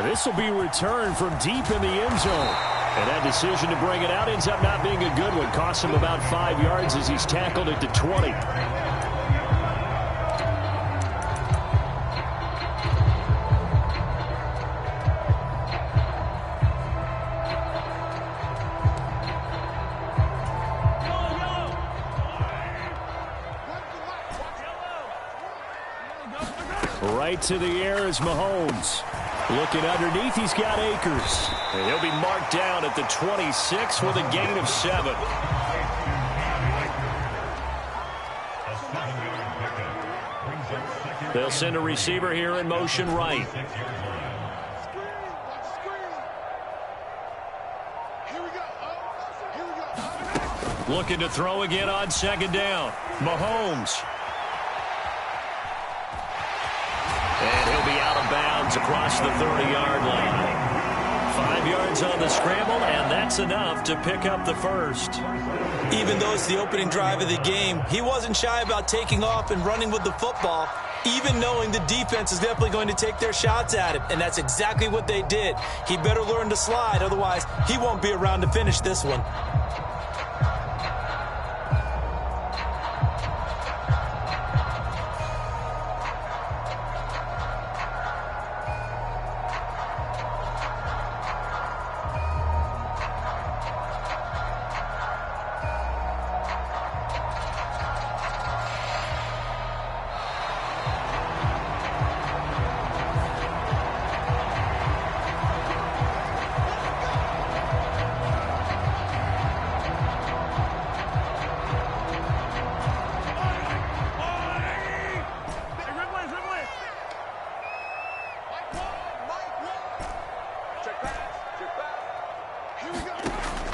This will be returned from deep in the end zone. And that decision to bring it out ends up not being a good one. Costs him about 5 yards as he's tackled at the 20. Right to the air is Mahomes. Looking underneath, he's got Akers. And he'll be marked down at the 26 with a gain of 7. They'll send a receiver here in motion right. Looking to throw again on second down. Mahomes. And he'll be out of bounds across the 30-yard line. 5 yards on the scramble, and that's enough to pick up the first. Even though it's the opening drive of the game, he wasn't shy about taking off and running with the football, even knowing the defense is definitely going to take their shots at him, and that's exactly what they did. He better learn to slide, otherwise he won't be around to finish this one.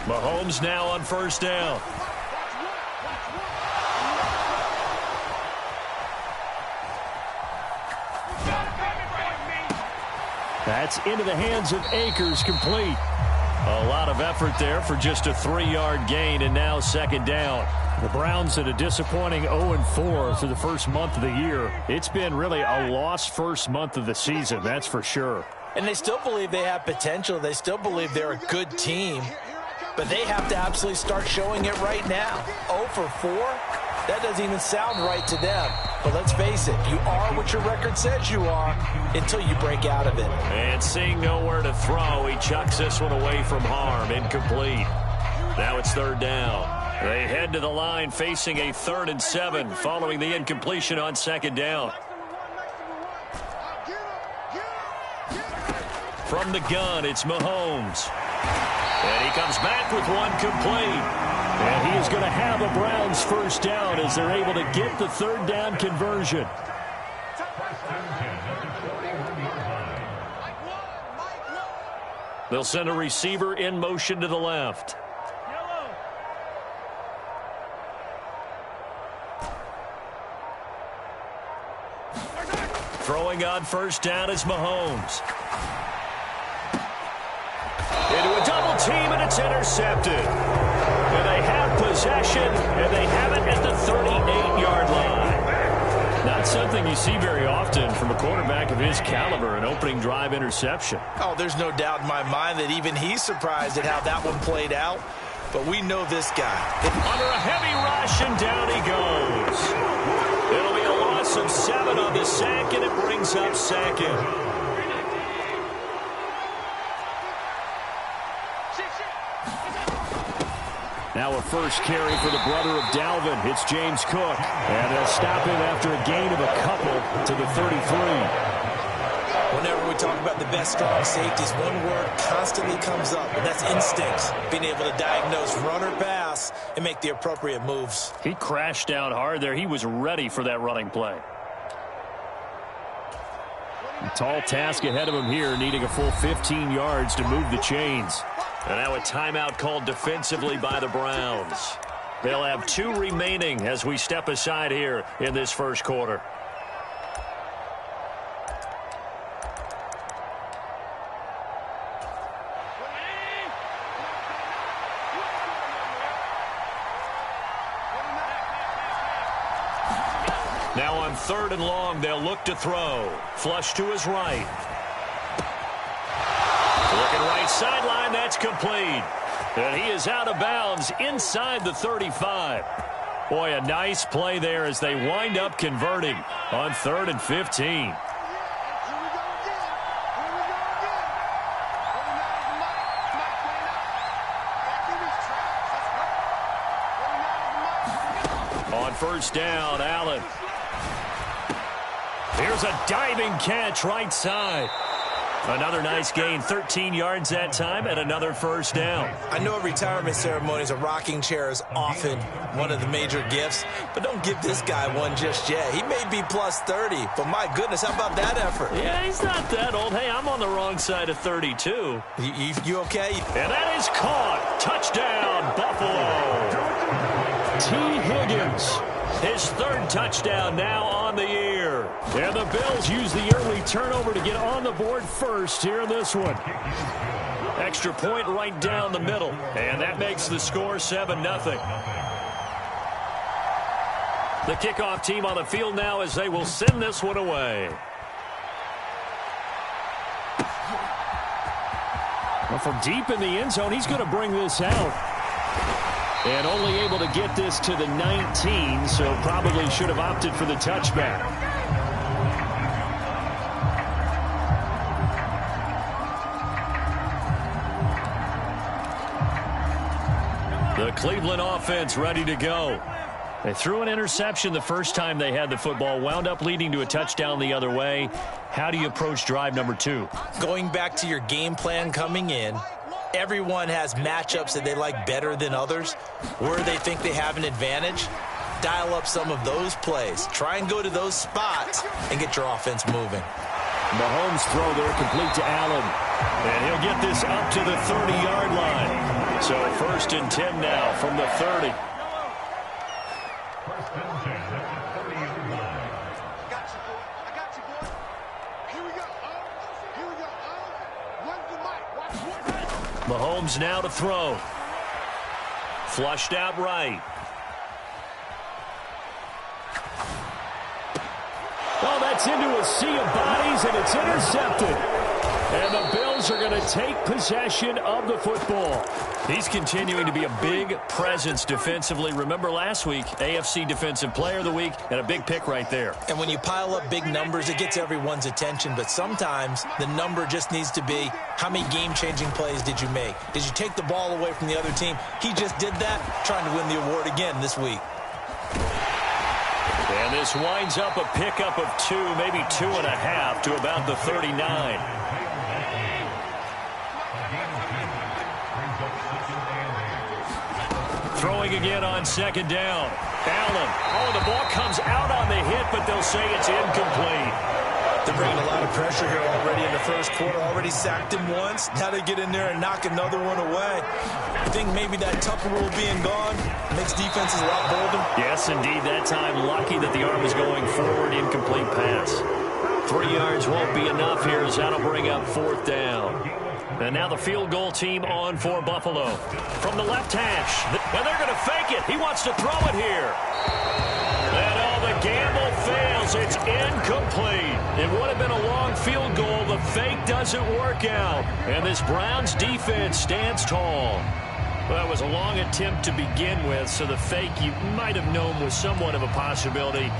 Mahomes now on first down. That's into the hands of Akers, complete. A lot of effort there for just a 3-yard gain, and now second down. The Browns at a disappointing 0-4 through the first month of the year. It's been really a lost first month of the season, that's for sure. And they still believe they have potential. They still believe they're a good team. But they have to absolutely start showing it right now. 0 for 4? That doesn't even sound right to them. But let's face it, you are what your record says you are until you break out of it. And seeing nowhere to throw, he chucks this one away from harm. Incomplete. Now it's third down. They head to the line facing a 3rd and 7 following the incompletion on second down. From the gun, it's Mahomes. And he comes back with one complete. And he is going to have a Browns first down as they're able to get the 3rd down conversion. They'll send a receiver in motion to the left. Throwing on first down is Mahomes. Into a double team, and it's intercepted. And they have possession, and they have it at the 38-yard line. Not something you see very often from a quarterback of his caliber, an opening drive interception. Oh, there's no doubt in my mind that even he's surprised at how that one played out. But we know this guy. Under a heavy rush, and down he goes. It'll be a loss of 7 on the sack, and it brings up second. Now a first carry for the brother of Dalvin. It's James Cook. And they'll stop him after a gain of a couple to the 33. Whenever we talk about the best strong safeties, one word constantly comes up, and that's instinct. Being able to diagnose run or pass and make the appropriate moves. He crashed down hard there. He was ready for that running play. A tall task ahead of him here, needing a full 15 yards to move the chains. And now a timeout called defensively by the Browns. They'll have 2 remaining as we step aside here in this first quarter. Now on 3rd and long, they'll look to throw. Flush to his right. complete. And he is out of bounds inside the 35. Boy, a nice play there as they wind up converting on 3rd and 15. On 1st down, Allen. Here's a diving catch right side. Another nice gain, 13 yards that time, and another 1st down. I know at retirement ceremonies, a rocking chair is often one of the major gifts, but don't give this guy one just yet. He may be plus 30, but my goodness, how about that effort? Yeah, he's not that old. Hey, I'm on the wrong side of 32. You okay? And that is caught. Touchdown, Buffalo. T. Higgins, his 3rd touchdown now on the year. And the Bills use the early turnover to get on the board first here in this one. Extra point right down the middle. And that makes the score 7-0. The kickoff team on the field now as they will send this one away. Well, from deep in the end zone, he's going to bring this out. And only able to get this to the 19, so probably should have opted for the touchback. The Cleveland offense ready to go. They threw an interception the first time they had the football, wound up leading to a touchdown the other way. How do you approach drive number 2? Going back to your game plan coming in, everyone has matchups that they like better than others, where they think they have an advantage. Dial up some of those plays. Try and go to those spots and get your offense moving. Mahomes throw there complete to Allen. And he'll get this up to the 30-yard line. So 1st and 10 now from the 30. Mahomes now to throw. Flushed out right. Oh, that's into a sea of bodies, and it's intercepted. And the Bills are going to take possession of the football. He's continuing to be a big presence defensively. Remember last week, AFC Defensive Player of the Week, and a big pick right there. And when you pile up big numbers, it gets everyone's attention. But sometimes the number just needs to be, how many game-changing plays did you make? Did you take the ball away from the other team? He just did that, trying to win the award again this week. And this winds up a pickup of 2, maybe 2.5 to about the 39. Throwing again on 2nd down. Allen. Oh, the ball comes out on the hit, but they'll say it's incomplete. They're bringing a lot of pressure here already in the first quarter. Already sacked him once. Now they get in there and knock another one away. I think maybe that Tucker rule being gone makes defenses a lot bolder. Yes, indeed. That time, lucky that the arm is going forward. Incomplete pass. 3 yards won't be enough here as that'll bring up 4th down. And now the field goal team on for Buffalo. From the left hash. And they're going to fake it. He wants to throw it here. And all the gamble fails. It's incomplete. It would have been a long field goal. The fake doesn't work out. And this Browns defense stands tall. Well, it was a long attempt to begin with, so the fake you might have known was somewhat of a possibility.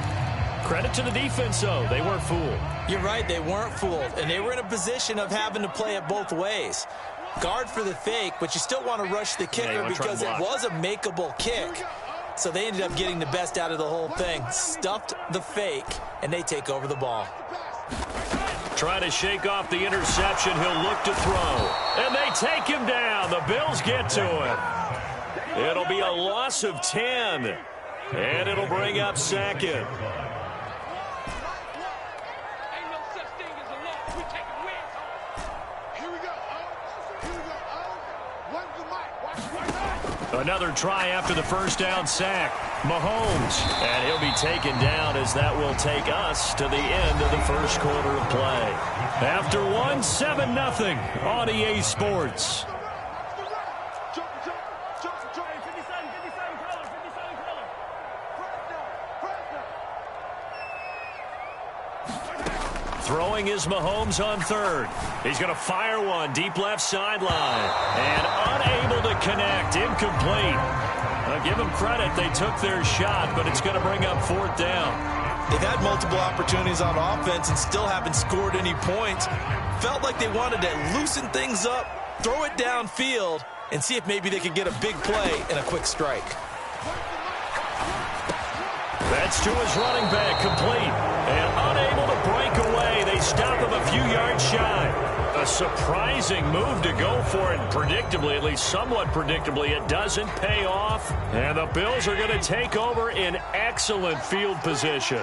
Credit to the defense, though. They weren't fooled. You're right. They weren't fooled. And they were in a position of having to play it both ways. Guard for the fake, but you still want to rush the kicker because it was a makeable kick. So they ended up getting the best out of the whole thing. Stuffed the fake, and they take over the ball. Trying to shake off the interception. He'll look to throw. And they take him down. The Bills get to him. It'll be a loss of 10. And it'll bring up 2nd. Another try after the first down sack. Mahomes. And he'll be taken down as that will take us to the end of the first quarter of play. After one, 7-0 on EA Sports. Throwing is Mahomes on third. He's going to fire one deep left sideline. And unable to connect. Incomplete. Give them credit. They took their shot, but it's going to bring up fourth down. They've had multiple opportunities on offense and still haven't scored any points. Felt like they wanted to loosen things up, throw it downfield, and see if maybe they could get a big play and a quick strike. That's to his running back, complete. And unable to break away. They stop him a few yards shy. A surprising move to go for it. Predictably, at least somewhat predictably, it doesn't pay off. And the Bills are going to take over in excellent field position.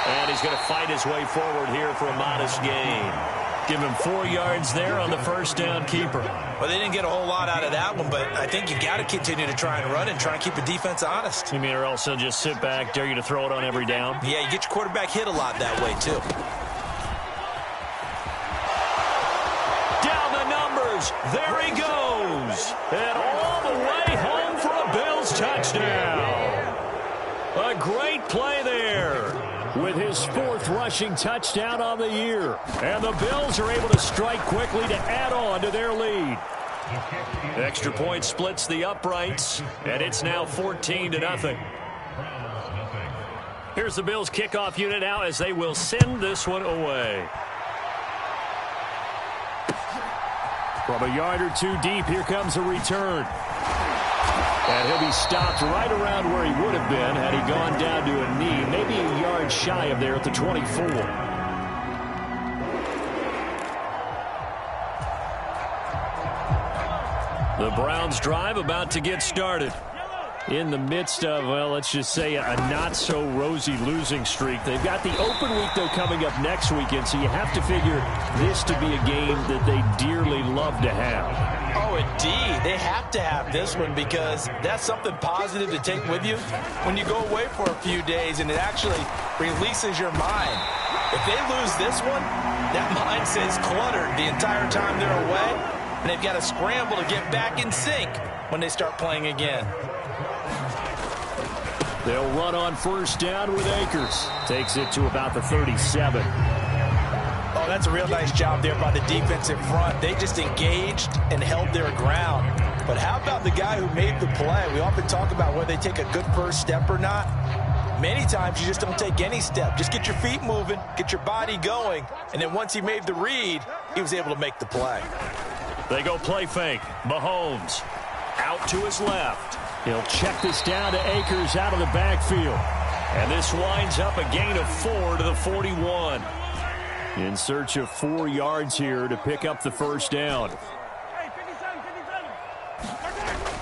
And he's going to fight his way forward here for a modest gain. Give him 4 yards there on the first down keeper. Well, they didn't get a whole lot out of that one, but I think you got to continue to try and run and try and keep the defense honest. You mean, or else they'll just sit back, dare you to throw it on every down? Yeah, you get your quarterback hit a lot that way, too. Down the numbers. There he goes. And all the way home for a Bills touchdown. A great play there, with his 4th rushing touchdown on the year. And the Bills are able to strike quickly to add on to their lead. Extra point splits the uprights, and it's now 14-0. Here's the Bills kickoff unit now as they will send this one away. From a yard or two deep, here comes a return. And he'll be stopped right around where he would have been had he gone down to a knee, maybe a yard shy of there at the 24. The Browns drive about to get started. In the midst of, well, let's just say a not-so-rosy losing streak. They've got the open week, though, coming up next weekend, so you have to figure this to be a game that they dearly love to have. Oh, indeed. They have to have this one because that's something positive to take with you when you go away for a few days, and it actually releases your mind. If they lose this one, that mind stays cluttered the entire time they're away, and they've got to scramble to get back in sync when they start playing again. They'll run on first down with Akers. Takes it to about the 37. Oh, that's a real nice job there by the defensive front. They just engaged and held their ground. But how about the guy who made the play? We often talk about whether they take a good first step or not. Many times you just don't take any step. Just get your feet moving, get your body going, and then once he made the read, he was able to make the play. They go play fake. Mahomes out to his left. He'll check this down to Akers out of the backfield. And this winds up a gain of 4 to the 41. In search of 4 yards here to pick up the first down.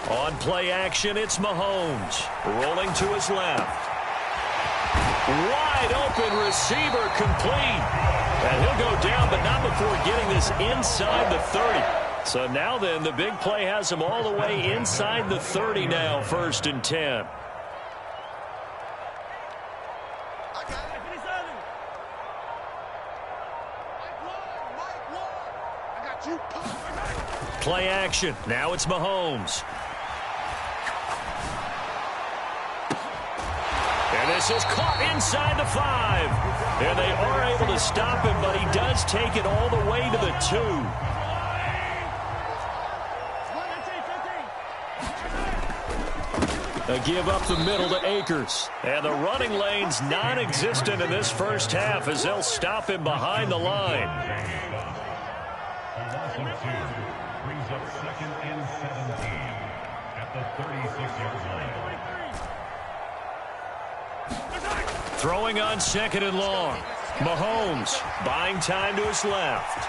On play action, it's Mahomes. Rolling to his left. Wide open receiver complete. And he'll go down, but not before getting this inside the 30. So now then, the big play has him all the way inside the 30 now, 1st and 10. Play action. Now it's Mahomes. And this is caught inside the 5. And they are able to stop him, but he does take it all the way to the 2. A give up the middle to Akers. And the running lane's non-existent in this first half as they'll stop him behind the line. Brings up 2nd and 17 at the 36-yard line. Throwing on 2nd and long. Mahomes buying time to his left.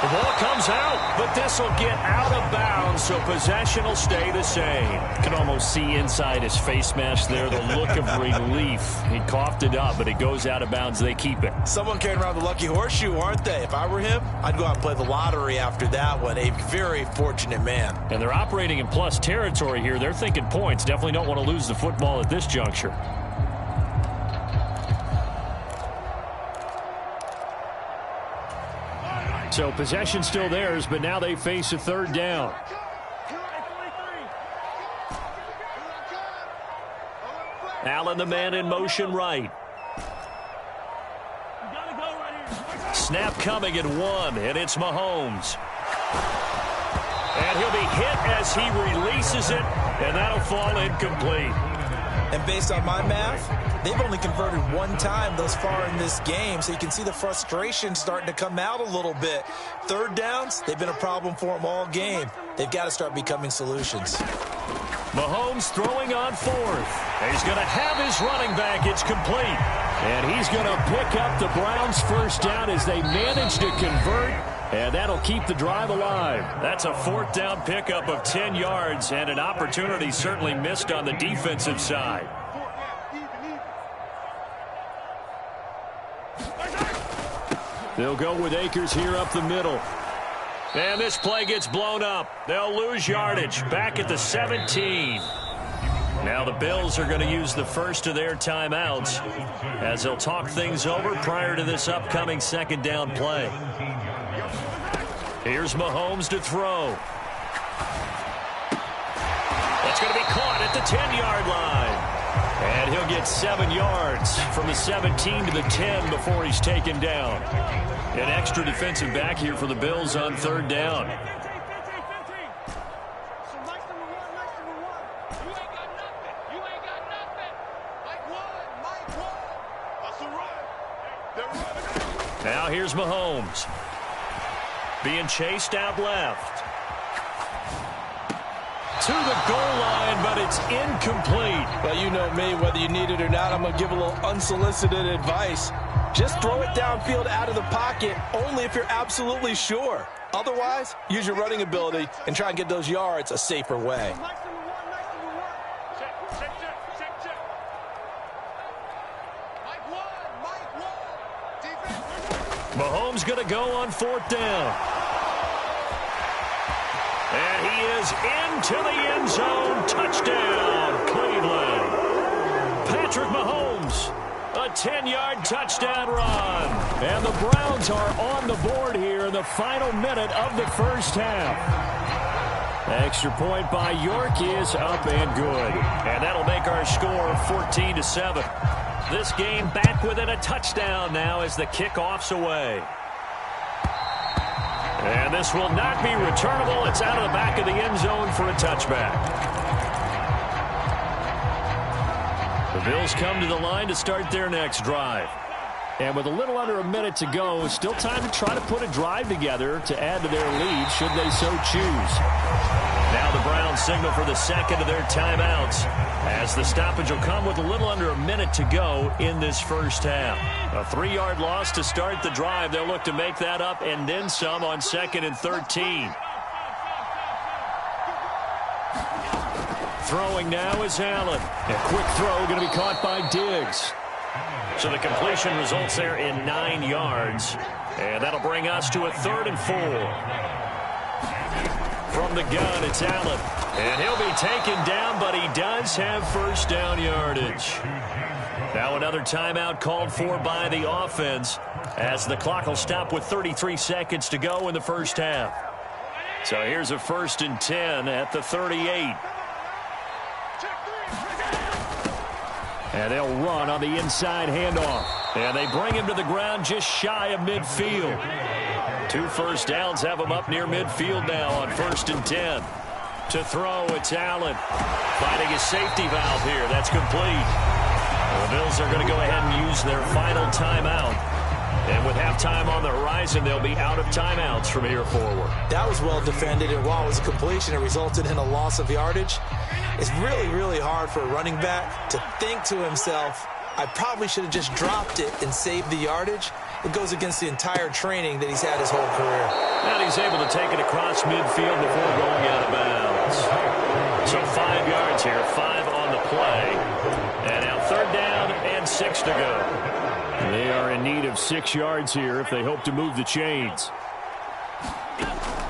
The ball comes out, but this will get out of bounds, so possession will stay the same. You can almost see inside his face mask there the look of relief. He coughed it up, but it goes out of bounds. They keep it. Someone carrying around the lucky horseshoe, aren't they? If I were him, I'd go out and play the lottery after that one. A very fortunate man. And they're operating in plus territory here. They're thinking points. Definitely don't want to lose the football at this juncture. So possession still theirs, but now they face a 3rd down. Allen, the man in motion right. Snap coming at 1, and it's Mahomes. And he'll be hit as he releases it, and that'll fall incomplete. And based on my math, they've only converted 1 time thus far in this game, so you can see the frustration starting to come out a little bit. Third downs, they've been a problem for them all game. They've got to start becoming solutions. Mahomes throwing on 4th. He's going to have his running back. It's complete. And he's going to pick up the Browns' first down as they manage to convert. And that'll keep the drive alive. That's a 4th down pickup of 10 yards and an opportunity certainly missed on the defensive side. They'll go with Akers here up the middle. And this play gets blown up. They'll lose yardage back at the 17. Now the Bills are going to use the first of their timeouts as they'll talk things over prior to this upcoming 2nd down play. Here's Mahomes to throw. That's going to be caught at the 10-yard line. And he'll get 7 yards from the 17 to the 10 before he's taken down. An extra defensive back here for the Bills on 3rd down. Now here's Mahomes. Being chased out left. To the goal line, but it's incomplete. Well, you know me, whether you need it or not, I'm going to give a little unsolicited advice. Just throw it downfield out of the pocket, only if you're absolutely sure. Otherwise, use your running ability and try and get those yards a safer way. Mahomes going to go on 4th down. And he is into the end zone. Touchdown, Cleveland. Patrick Mahomes, a 10-yard touchdown run. And the Browns are on the board here in the final minute of the first half. Extra point by York is up and good. And that'll make our score 14-7. This game back within a touchdown now as the kickoff's away. And this will not be returnable. It's out of the back of the end zone for a touchback. The Bills come to the line to start their next drive. And with a little under a minute to go, still time to try to put a drive together to add to their lead should they so choose. Now the Browns signal for the 2nd of their timeouts as the stoppage will come with a little under a minute to go in this first half. A 3-yard loss to start the drive. They'll look to make that up and then some on 2nd and 13. Throwing now is Allen. A quick throw going to be caught by Diggs. So the completion results there in 9 yards. And that'll bring us to a 3rd and 4. From the gun, it's Allen. And he'll be taken down, but he does have first down yardage. Now another timeout called for by the offense as the clock will stop with 33 seconds to go in the first half. So here's a 1st and 10 at the 38. And they'll run on the inside handoff. And they bring him to the ground just shy of midfield. 2 first downs have him up near midfield now on 1st and 10. To throw, it's Allen. Finding his safety valve here. That's complete. The Bills are going to go ahead and use their final timeout. And with halftime on the horizon, they'll be out of timeouts from here forward. That was well defended, and while it was a completion, it resulted in a loss of yardage. It's really, really hard for a running back to think to himself, I probably should have just dropped it and saved the yardage. It goes against the entire training that he's had his whole career. And he's able to take it across midfield before going out of bounds. So 5 yards here, 5 on the play. And now 3rd down and 6 to go. They are in need of 6 yards here if they hope to move the chains.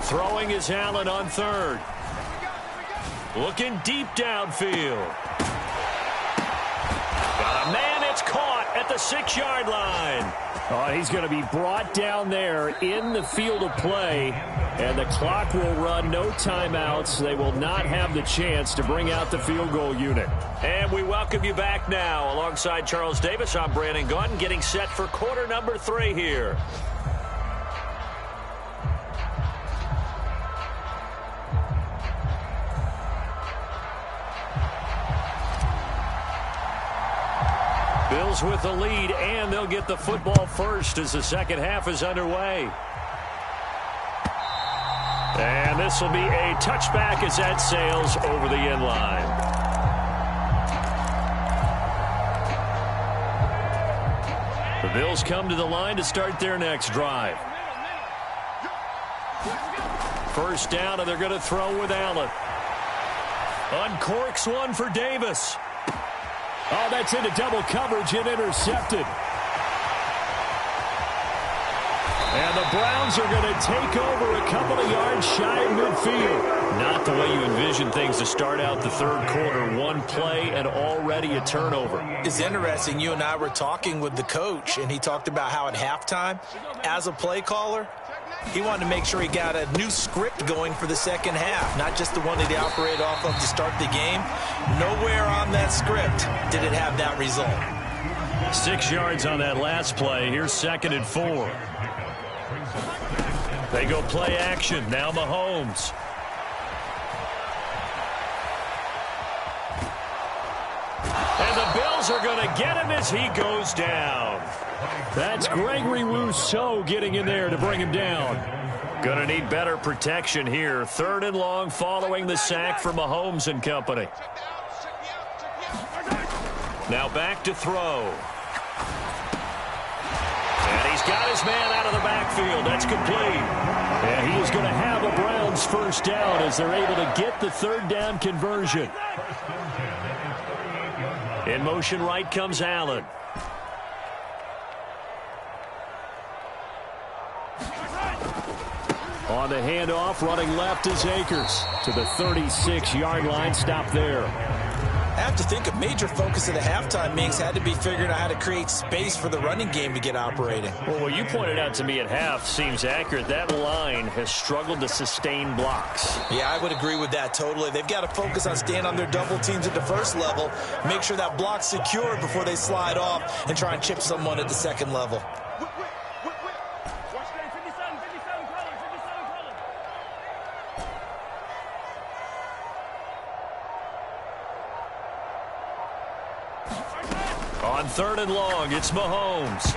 Throwing is Allen on 3rd. Looking deep downfield. Got a man, it's caught at the the 6-yard line. Oh, he's going to be brought down there in the field of play, and the clock will run, no timeouts. They will not have the chance to bring out the field goal unit. And we welcome you back now. Alongside Charles Davis, I'm Brandon Gaudin, getting set for quarter number 3 here. Bills with the lead, and they'll get the football first as the second half is underway. And this will be a touchback as that sails over the end line. The Bills come to the line to start their next drive. First down, and they're going to throw with Allen. Uncorks one for Davis. Oh, that's into double coverage and intercepted. And the Browns are going to take over a couple of yards shy of midfield. Not the way you envision things to start out the third quarter. One play and already a turnover. It's interesting. You and I were talking with the coach, and he talked about how at halftime, as a play caller, he wanted to make sure he got a new script going for the second half, not just the one that he operated off of to start the game. Nowhere on that script did it have that result. 6 yards on that last play. Here's 2nd and 4. They go play action. Now Mahomes. And the Bills are going to get him as he goes down. That's Gregory Rousseau getting in there to bring him down. Going to need better protection here. 3rd and long following the sack from Mahomes and company. Now back to throw. And he's got his man out of the backfield. That's complete. And he is going to have a Browns first down as they're able to get the 3rd down conversion. In motion right comes Allen. On the handoff, running left is Akers to the 36-yard line. Stop there. I have to think a major focus of the halftime mix had to be figuring out how to create space for the running game to get operating. Well, what you pointed out to me at half seems accurate. That line has struggled to sustain blocks. Yeah, I would agree with that totally. They've got to focus on staying on their double teams at the first level, make sure that block's secure before they slide off and try and chip someone at the second level. On 3rd and long, it's Mahomes.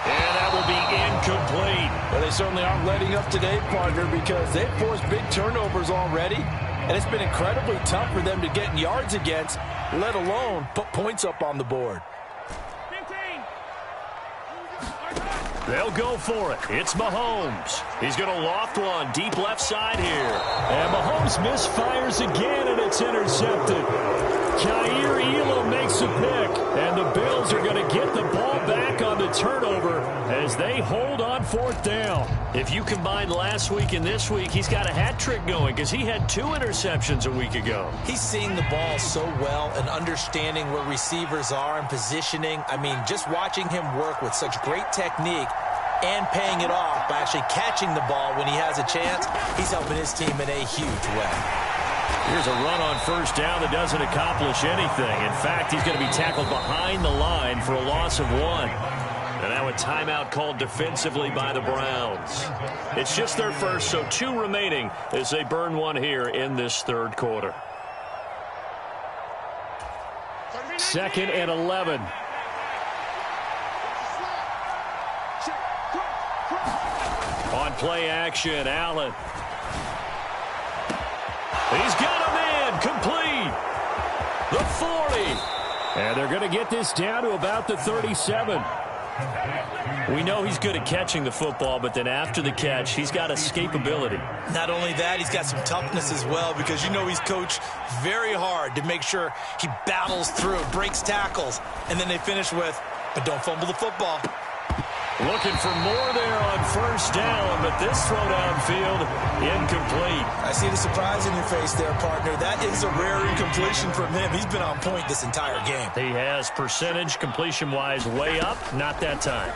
And that will be incomplete. Well, they certainly aren't letting up today, partner, because they've forced big turnovers already. And it's been incredibly tough for them to get yards against, let alone put points up on the board. 15. They'll go for it. It's Mahomes. He's going to loft one deep left side here. And Mahomes misfires again, and it's intercepted. Jair Elam makes a pick, and the Bills are going to get the ball back on the turnover as they hold on 4th down. If you combine last week and this week, he's got a hat trick going because he had 2 interceptions a week ago. He's seeing the ball so well and understanding where receivers are and positioning. I mean, just watching him work with such great technique and paying it off by actually catching the ball when he has a chance, he's helping his team in a huge way. Here's a run on 1st down that doesn't accomplish anything. In fact, he's going to be tackled behind the line for a loss of 1. And now a timeout called defensively by the Browns. It's just their first, so 2 remaining as they burn 1 here in this 3rd quarter. 2nd and 11. On play action, Allen. He's got a man complete. The 40. And they're going to get this down to about the 37. We know he's good at catching the football, but then after the catch, he's got escapability. Not only that, he's got some toughness as well because you know he's coached very hard to make sure he battles through, breaks tackles, and then they finish with, but don't fumble the football. Looking for more there on first down, but this throw downfield incomplete. I see the surprise in your face there, partner. That is a rare incompletion from him. He's been on point this entire game. He has percentage completion-wise way up, not that time.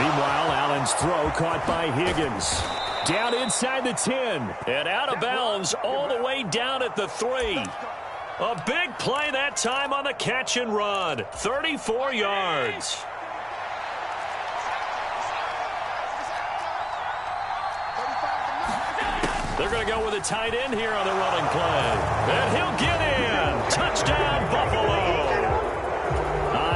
Meanwhile, Allen's throw caught by Higgins. Down inside the 10. And out of bounds all the way down at the 3. A big play that time on the catch and run. 34 yards. They're going to go with a tight end here on the running play. And he'll get in. Touchdown, Buffalo.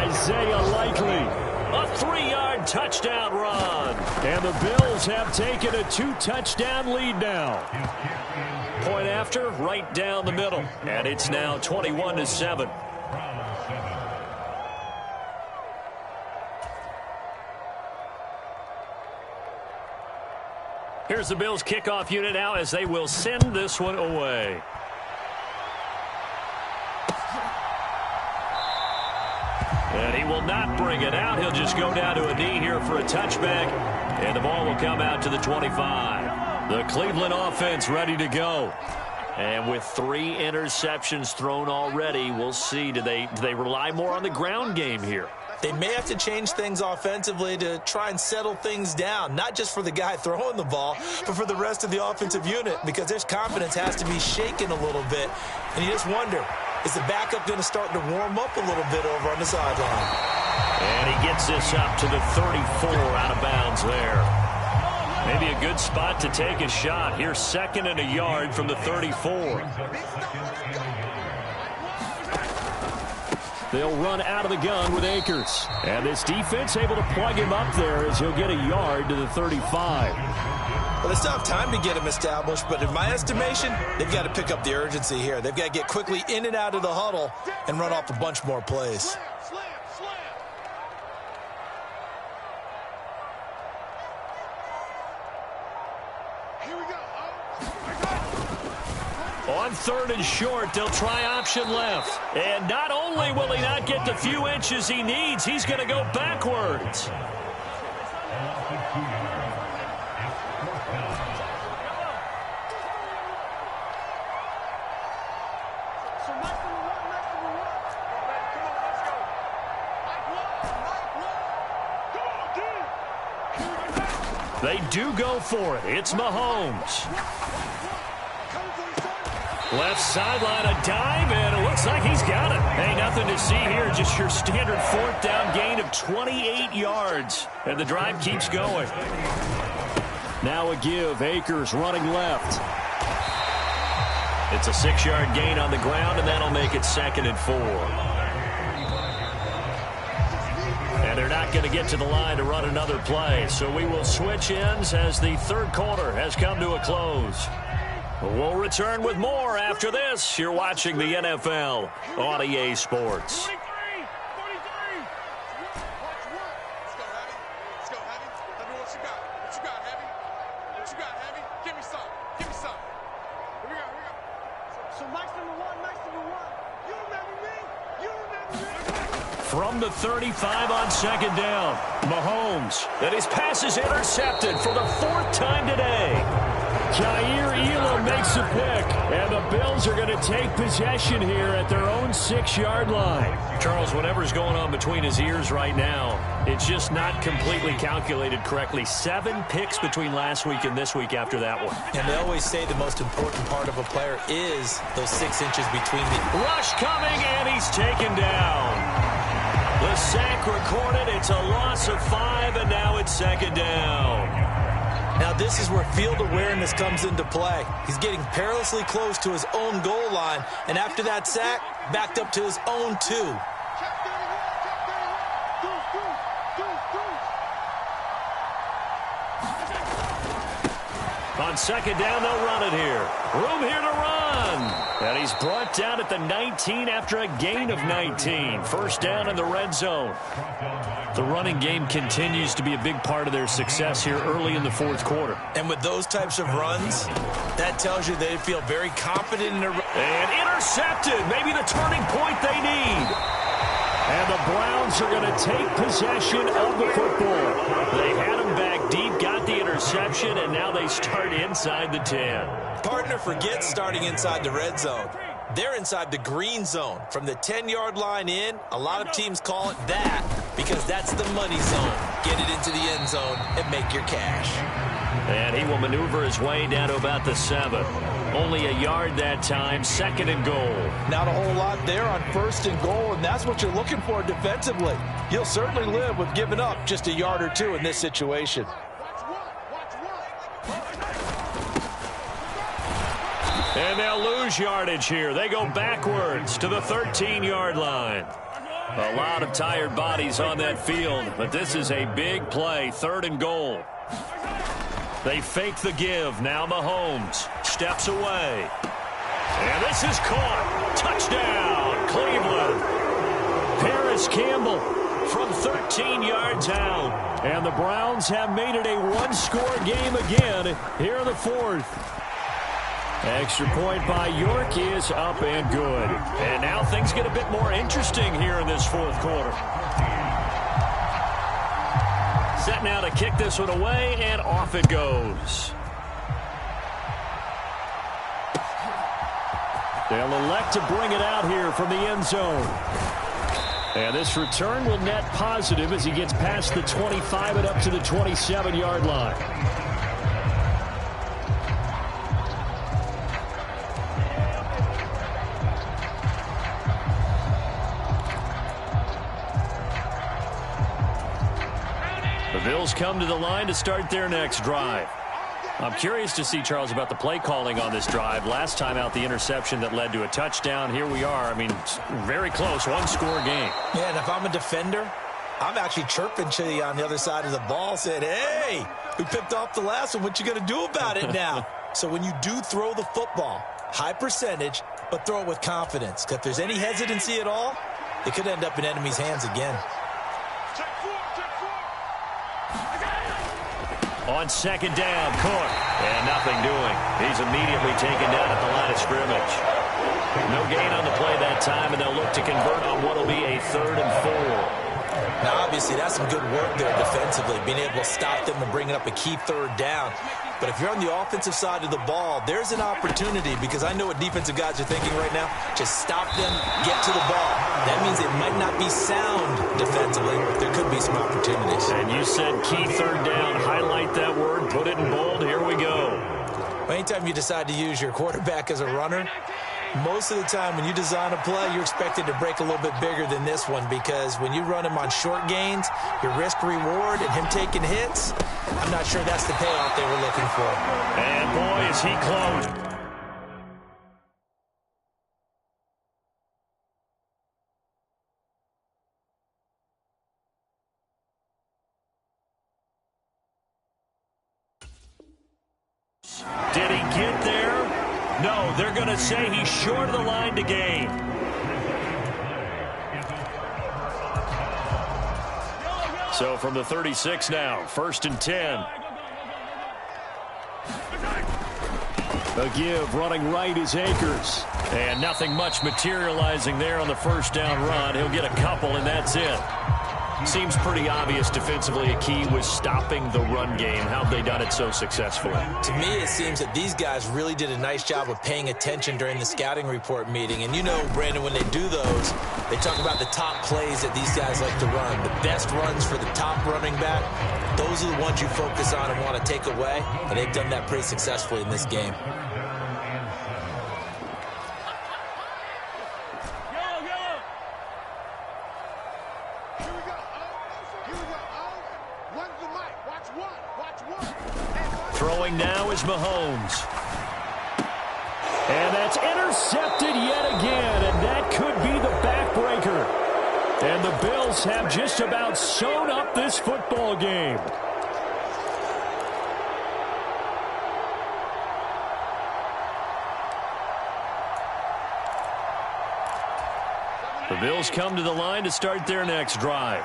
Isaiah Likely. A 3-yard touchdown run. And the Bills have taken a 2-touchdown lead now. Point after, right down the middle. And it's now 21-7. Here's the Bills kickoff unit now as they will send this one away. And he will not bring it out. He'll just go down to a knee here for a touchback. And the ball will come out to the 25. The Cleveland offense ready to go. And with 3 interceptions thrown already, we'll see. Do they rely more on the ground game here? They may have to change things offensively to try and settle things down, not just for the guy throwing the ball, but for the rest of the offensive unit, because their confidence has to be shaken a little bit. And you just wonder, is the backup going to start to warm up a little bit over on the sideline? And he gets this up to the 34 out of bounds there. Maybe a good spot to take a shot. Here's 2nd and a yard from the 34. They'll run out of the gun with Akers. And this defense able to plug him up there as he'll get a yard to the 35. Well, they still have time to get him established, but in my estimation, they've got to pick up the urgency here. They've got to get quickly in and out of the huddle and run off a bunch more plays. On 3rd and short, they'll try option left. And not only will he not get the few inches he needs, he's going to go backwards. They do go for it. It's Mahomes. Left sideline, a dive, and it looks like he's got it. Hey, nothing to see here, just your standard 4th down gain of 28 yards. And the drive keeps going. Now a give, Akers running left. It's a 6-yard gain on the ground, and that'll make it 2nd and 4. And they're not going to get to the line to run another play. So we will switch ends as the 3rd quarter has come to a close. We'll return with more after this. You're watching the NFL on EA Sports. 43. Let's go, Heavy. Tell me what you got. What you got, Heavy? What you got, Heavy? Give me some. Here we go. So Mike's number one. You remember me? From the 35 on 2nd down, Mahomes. And his pass is intercepted for the 4th time today. Jair Elam makes a pick, and the Bills are going to take possession here at their own 6-yard line. Charles, whatever's going on between his ears right now, it's just not completely calculated correctly. 7 picks between last week and this week after that one. And they always say the most important part of a player is those 6 inches between the... Rush coming, and he's taken down. The sack recorded. It's a loss of 5, and now it's 2nd down. Now this is where field awareness comes into play. He's getting perilously close to his own goal line, and after that sack, backed up to his own 2. On 2nd down, they'll run it here. Room here to run. And he's brought down at the 19 after a gain of 19. 1st down in the red zone. The running game continues to be a big part of their success here early in the 4th quarter. And with those types of runs, that tells you they feel very confident in their... And intercepted. Maybe the turning point they need. And the Bills are going to take possession of the football. They had him back deep, got the interception, and now they start inside the 10. Partner, forget starting inside the red zone. They're inside the green zone. From the 10-yard line in, a lot of teams call it that because that's the money zone. Get it into the end zone and make your cash. And he will maneuver his way down to about the 7. Only a yard that time, 2nd and goal. Not a whole lot there on 1st and goal, and that's what you're looking for defensively. You'll certainly live with giving up just a yard or two in this situation. And they'll lose yardage here. They go backwards to the 13-yard line. A lot of tired bodies on that field, but this is a big play, 3rd and goal. They fake the give. Now Mahomes steps away. And this is caught. Touchdown, Cleveland. Paris Campbell from 13 yards out. And the Browns have made it a one-score game again here in the 4th. Extra point by York is up and good. And now things get a bit more interesting here in this 4th quarter. Set now to kick this one away, and off it goes. They'll elect to bring it out here from the end zone. And this return will net positive as he gets past the 25 and up to the 27-yard line. The Bills come to the line to start their next drive. I'm curious to see, Charles, about the play calling on this drive. Last time out, the interception that led to a touchdown. Here we are. I mean, very close, one-score game. Yeah, and if I'm a defender, I'm actually chirping to you on the other side of the ball, saying, hey, we picked off the last one. What you going to do about it now? So when you do throw the football, high percentage, but throw it with confidence. Because if there's any hesitancy at all, it could end up in enemy's hands again. On 2nd down, Cook. And nothing doing. He's immediately taken down at the line of scrimmage. No gain on the play that time, and they'll look to convert on what will be a 3rd and 4. Now, obviously, that's some good work there defensively, being able to stop them and bringing up a key 3rd down. But if you're on the offensive side of the ball, there's an opportunity, because I know what defensive guys are thinking right now. Just stop them, get to the ball. That means it might not be sound defensively, but there could be some opportunities. And you said key 3rd down. Highlight that word, put it in bold. Here we go. Anytime you decide to use your quarterback as a runner, most of the time when you design a play, you're expected to break a little bit bigger than this one, because when you run him on short gains, your risk-reward and him taking hits, I'm not sure that's the payoff they were looking for. And boy, is he close. Did he get there? No, they're going to say he's short of the line to gain. So from the 36 now, 1st and 10. A give running right is Akers. And nothing much materializing there on the 1st down run. He'll get a couple, and that's it. Seems pretty obvious defensively a key was stopping the run game. How have they done it so successfully? To me, it seems that these guys really did a nice job of paying attention during the scouting report meeting. And you know, Brandon, when they do those, they talk about the top plays that these guys like to run. The best runs for the top running back, those are the ones you focus on and want to take away. And they've done that pretty successfully in this game. Throwing now is Mahomes. And that's intercepted yet again, and that could be the backbreaker. And the Bills have just about sewn up this football game. The Bills come to the line to start their next drive.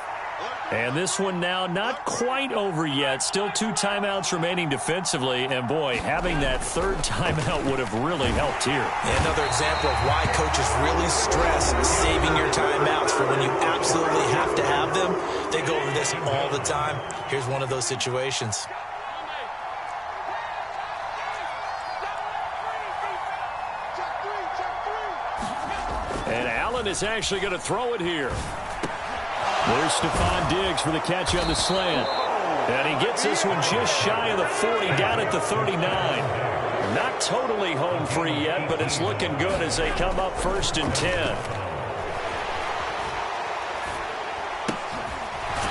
And this one now not quite over yet. Still 2 timeouts remaining defensively. And, boy, having that 3rd timeout would have really helped here. Another example of why coaches really stress saving your timeouts for when you absolutely have to have They go over this all the time. Here's one of those situations. And Allen is actually going to throw it here. There's Stephon Diggs for the catch on the slant. And he gets this one just shy of the 40, down at the 39. Not totally home free yet, but it's looking good as they come up 1st and 10.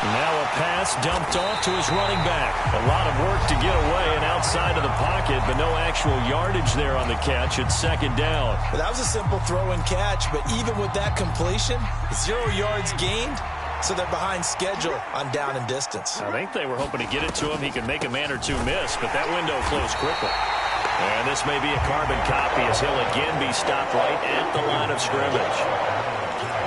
Now a pass dumped off to his running back. A lot of work to get away and outside of the pocket, but no actual yardage there on the catch. It's 2nd down. Well, that was a simple throw and catch, but even with that completion, 0 yards gained, so they're behind schedule on down and distance. I think they were hoping to get it to him. He could make a man or two miss, but that window closed quickly. And this may be a carbon copy as he'll again be stopped right at the line of scrimmage.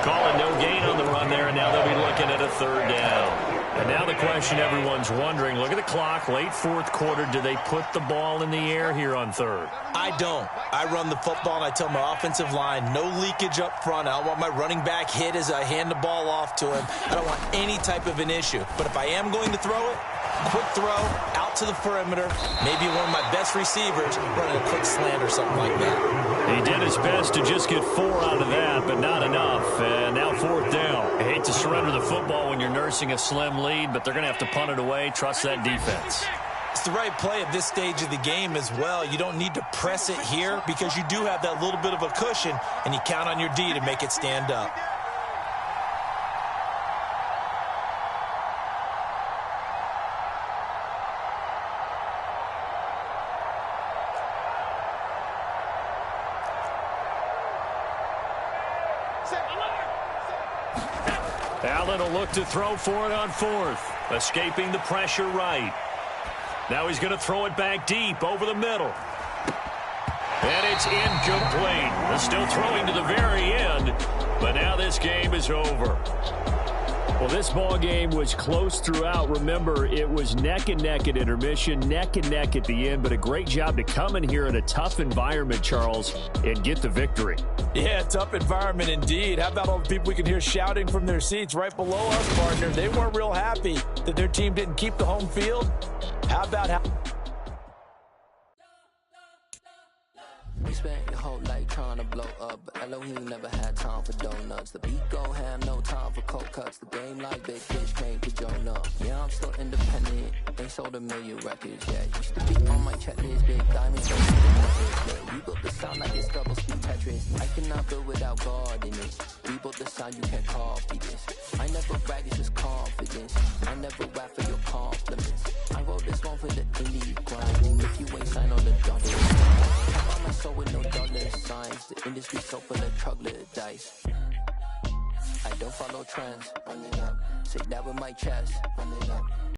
Calling no gain on the run there, and now they'll be looking at a 3rd down. And now the question everyone's wondering, look at the clock, late 4th quarter, do they put the ball in the air here on 3rd? I don't. I run the football, and I tell my offensive line, no leakage up front. I don't want my running back hit as I hand the ball off to him. I don't want any type of an issue. But if I am going to throw it, quick throw, out to the perimeter, maybe one of my best receivers running a quick slant or something like that. He did his best to just get 4 out of that, but not enough. And now 4th down. I hate to surrender the football when you're nursing a slim lead, but they're going to have to punt it away. Trust that defense. It's the right play at this stage of the game as well. You don't need to press it here because you do have that little bit of a cushion, and you count on your D to make it stand up. Allen will look to throw for it on 4th. Escaping the pressure right. Now he's going to throw it back deep over the middle. And it's incomplete. They're still throwing to the very end, but now this game is over. Well, this ball game was close throughout. Remember, it was neck and neck at intermission, neck and neck at the end, but a great job to come in here in a tough environment, Charles, and get the victory. Yeah, tough environment indeed. How about all the people we can hear shouting from their seats right below us, partner? They weren't real happy that their team didn't keep the home field. How about how... We spent your whole life trying to blow up, but Elohim never had time for donuts. The beat go ham, no time for cold cuts. The game like big fish came to Jonah. Yeah, I'm still independent. They sold 1 million records. Yeah, used to be on my checklist. Big diamonds, yeah, we built the sound like it's double speed Tetris. I cannot build without God in it. We built the sound, you can't copy this. I never brag, it's just confidence. I never rap for your compliments. I wrote this one for the indie grind. If you ain't signed on the dotted, I found my soul with no dollar signs. The industry so full of troglodytes. I don't follow trends. Run it up. Say that with my chest. Run it up.